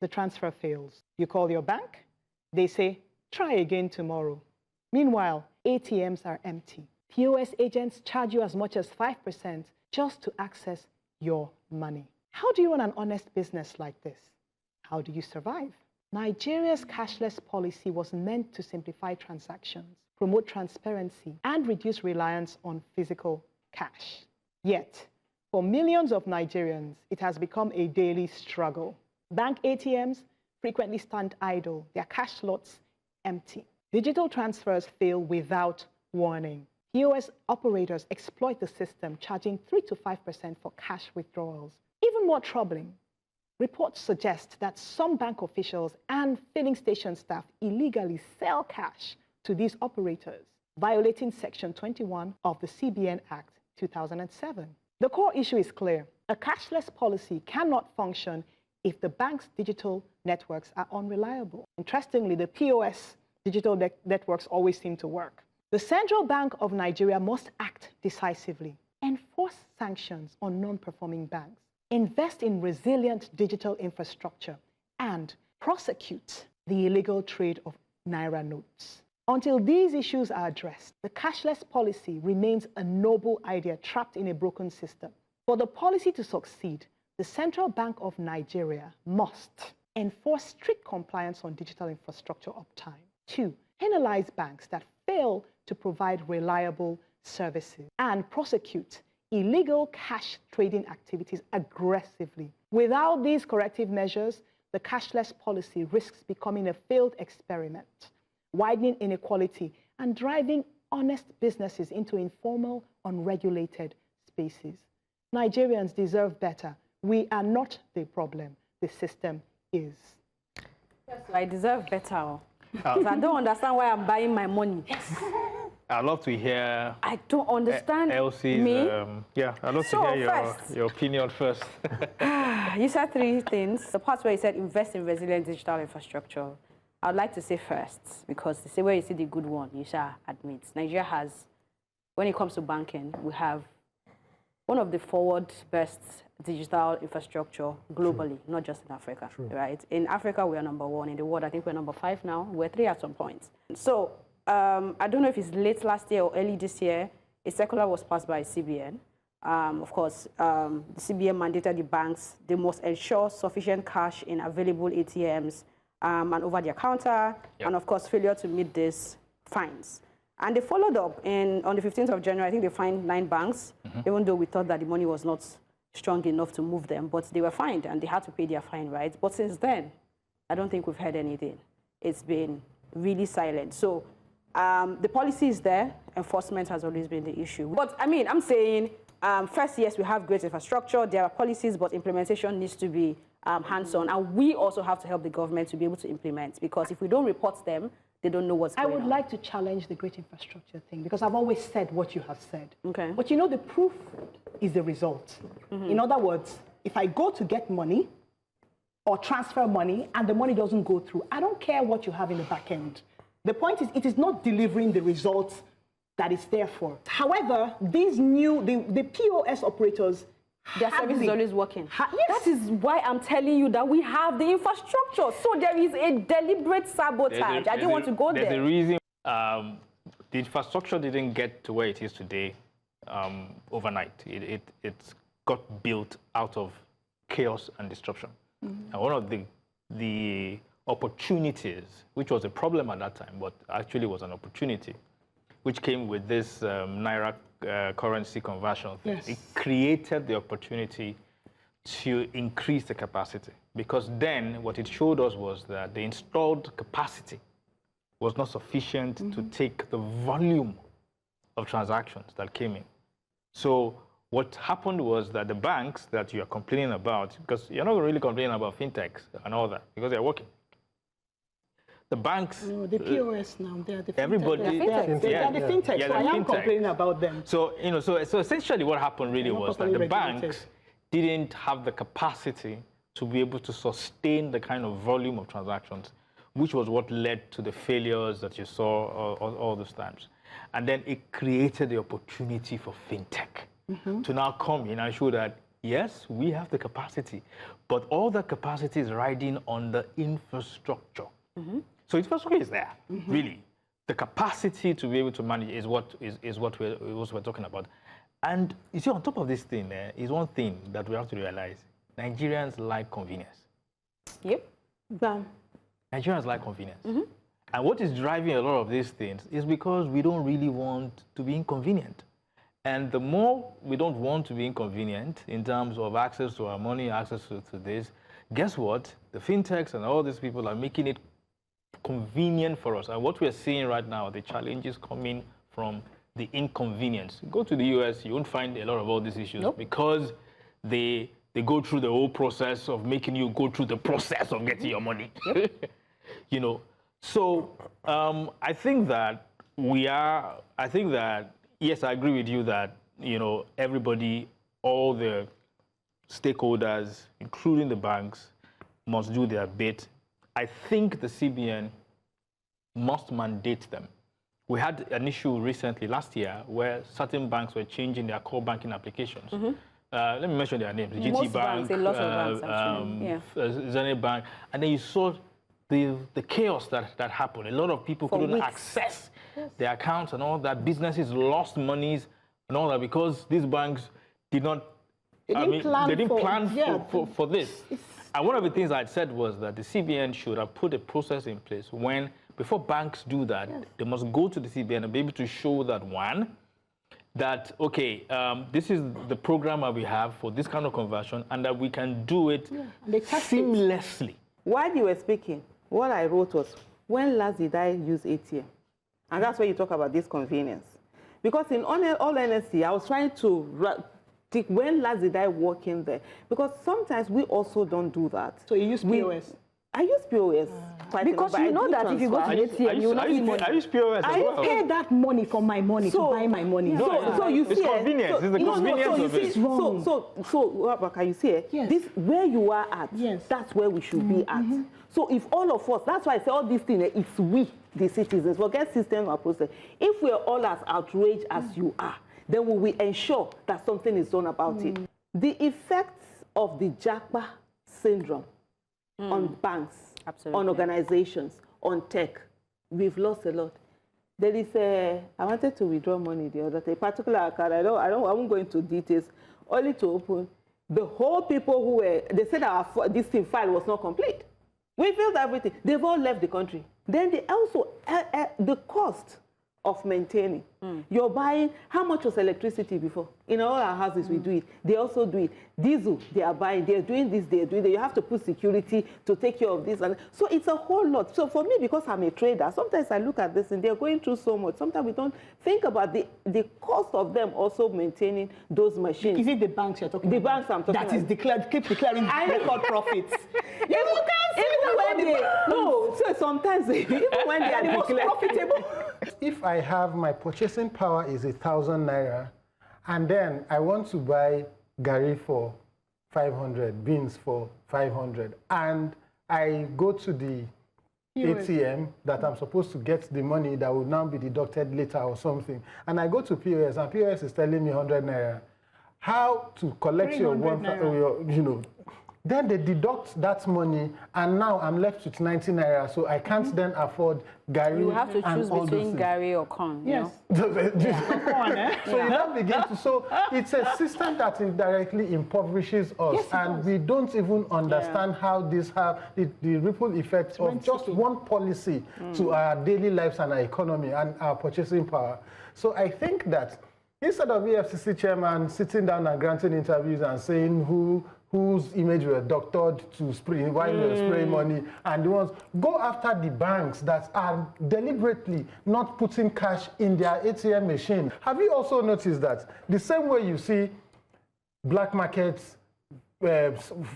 the transfer fails. You call your bank, they say, try again tomorrow. Meanwhile, ATMs are empty. POS agents charge you as much as 5% just to access your money. How do you run an honest business like this? How do you survive? Nigeria's cashless policy was meant to simplify transactions, promote transparency, and reduce reliance on physical cash. Yet, for millions of Nigerians, it has become a daily struggle. Bank ATMs frequently stand idle, their cash slots empty. Digital transfers fail without warning. POS operators exploit the system, charging 3 to 5% for cash withdrawals. Even more troubling, reports suggest that some bank officials and filling station staff illegally sell cash to these operators, violating Section 21 of the CBN Act 2007. The core issue is clear. A cashless policy cannot function if the bank's digital networks are unreliable. Interestingly, the POS digital networks always seem to work. The Central Bank of Nigeria must act decisively, enforce sanctions on non-performing banks, invest in resilient digital infrastructure, and prosecute the illegal trade of Naira notes. Until these issues are addressed, the cashless policy remains a noble idea trapped in a broken system. For the policy to succeed, the Central Bank of Nigeria must enforce strict compliance on digital infrastructure uptime. 2, penalize banks that fail to provide reliable services, and prosecute illegal cash trading activities aggressively. Without these corrective measures, the cashless policy risks becoming a failed experiment, widening inequality and driving honest businesses into informal, unregulated spaces. Nigerians deserve better. We are not the problem. The system is. Yes, I deserve better. Because I don't understand why I'm buying my money. I'd love to hear. I don't understand. Elsie's, me. Yeah, I'd love to hear your opinion first. You said 3 things. The part where you said invest in resilient digital infrastructure, I'd like to say first, because they say where you see the good one, you shall admit. Nigeria has, when it comes to banking, we have one of the forward best digital infrastructure globally, not just in Africa, right? In Africa, we are #1. In the world, I think we're #5 now. We're 3 at some point. So I don't know if it's late last year or early this year, a circular was passed by CBN. Of course, the CBN mandated the banks, they must ensure sufficient cash in available ATMs and over their counter, and of course, failure to meet this fines. And they followed up on the 15th of January. I think they fined 9 banks, even though we thought that the money was not strong enough to move them, but they were fined and they had to pay their fine, right? But since then, I don't think we've heard anything. It's been really silent. So the policy is there. Enforcement has always been the issue. But I mean, I'm saying, first, yes, we have great infrastructure. There are policies, but implementation needs to be hands-on. And we also have to help the government to be able to implement, because if we don't report them, they don't know what's going on. I would like to challenge the great infrastructure thing, because I've always said what you have said. Okay. But you know, the proof is the result. In other words, if I go to get money or transfer money and the money doesn't go through, I don't care what you have in the back end. The point is, it is not delivering the results that it's there for. However, these the POS operators, their service is always working. Yes. That is why I'm telling you that we have the infrastructure. So there is a deliberate sabotage. I didn't want to go there. There's a reason the infrastructure didn't get to where it is today overnight. It got built out of chaos and disruption. And one of the opportunities, which was a problem at that time, but actually was an opportunity, which came with this Naira currency conversion thing. Yes. It created the opportunity to increase the capacity, because then what it showed us was that the installed capacity was not sufficient to take the volume of transactions that came in. So what happened was that the banks that you are complaining about, because you're not really complaining about fintechs and all that, because they're working. The banks... No, the POS now, they are the fintechs. Everybody... They are the fintechs, Yeah, so I am complaining about them. So, you know, so essentially what happened really was that the banks didn't have the capacity to be able to sustain the kind of volume of transactions, which was what led to the failures that you saw all those times. And then it created the opportunity for fintech to now come in and show that, yes, we have the capacity, But all that capacity is riding on the infrastructure. So infrastructure is there, really. The capacity to be able to manage is what we're talking about. And you see, on top of this thing, is one thing that we have to realize. Nigerians like convenience. Yep. Bam. Nigerians like convenience. And what is driving a lot of these things is because we don't really want to be inconvenient. And the more we don't want to be inconvenient in terms of access to our money, access to this, guess what? The fintechs and all these people are making it convenient for us. And what we're seeing right now, the challenges coming from the inconvenience. Go to the US, you won't find a lot of all these issues because they go through the whole process of making you go through the process of getting your money. You know, so I think that yes, I agree with you that, you know, everybody, all the stakeholders, including the banks, must do their bit. I think the CBN must mandate them. We had an issue recently, last year, where certain banks were changing their core banking applications. Let me mention their names. GT Most Bank, banks, a lot of banks, actually. Zenith Bank. And then you saw the chaos that happened. A lot of people couldn't access their accounts and all that. Businesses lost monies and all that because these banks did not, they didn't plan for this. And one of the things I said was that the CBN should have put a process in place when, before banks do that, they must go to the CBN and be able to show that, one, that, okay, this is the program that we have for this kind of conversion and that we can do it seamlessly. While you were speaking, what I wrote was, when last did I use ATM? And that's where you talk about this convenience. Because in all honesty, I was trying to think, when last did I walk in there? Because sometimes we also don't do that. So you use POS? I use POS. Because you know that if you go to the ATM, you will not see money. I use POS as well. I pay that money for my money to buy my money. So you see, it's convenience. It's the convenience of it. So can you see it? Yes. This where you are at. Yes. That's where we should be at. So if all of us, that's why I say all these things, it's we, the citizens, forget system or process. If we're all as outraged as you are, then we will ensure that something is done about it. The effects of the JAPA syndrome on banks, on organizations, on tech, we've lost a lot. There is I wanted to withdraw money the other day, particular account, I won't go into details, only to open. The whole people who were, they said this thing file was not complete. We filled everything. They've all left the country. Then they also, the cost of maintaining. You're buying, how much was electricity before? In all our houses, we do it. They also do it. Diesel, they are buying. They're doing this, they're doing that. You have to put security to take care of this. And so it's a whole lot. So for me, because I'm a trader, sometimes I look at this and they're going through so much. Sometimes we don't think about the cost of them also maintaining those machines. Is it the banks you're talking about? The banks I'm talking about. That is declared, keep declaring record profits. So sometimes even when they are declared profitable. If I have my purchasing power is 1,000 naira, and then I want to buy gari for 500, beans for 500, and I go to the ATM that I'm supposed to get the money that will now be deducted later or something, and I go to POS and POS is telling me 100 naira. How to collect your then they deduct that money, and now I'm left with 90 naira, so I can't then afford gari. You have to choose between gari or corn. Yes. So you don't begin to. So it's a system that indirectly impoverishes us, and we don't even understand how this have the ripple effects of just one policy to our daily lives and our economy and our purchasing power. So I think that instead of EFCC chairman sitting down and granting interviews and saying whose image were doctored to spray, why they were spraying money, and the ones go after the banks that are deliberately not putting cash in their ATM machine. Have you also noticed that the same way you see black markets,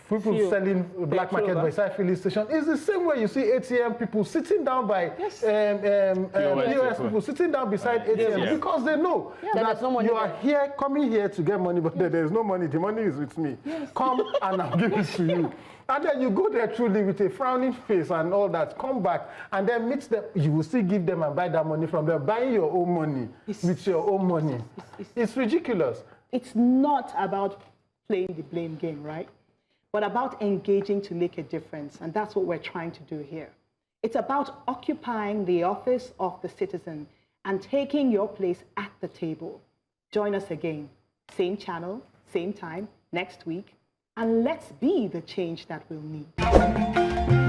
people selling black market beside filling station, is the same way you see ATM people sitting down by POS people sitting down beside ATM because they know that you are here, coming here to get money, but there is no money. The money is with me. Come and I'll give it to you. And then you go there truly with a frowning face and all that, come back and then meet them. You will still give them and buy that money from them, buying your own money with your own money. It's ridiculous. It's not about playing the blame game, right? but about engaging to make a difference. And that's what we're trying to do here. It's about occupying the office of the citizen and taking your place at the table. Join us again, same channel, same time, next week, and let's be the change that we'll need.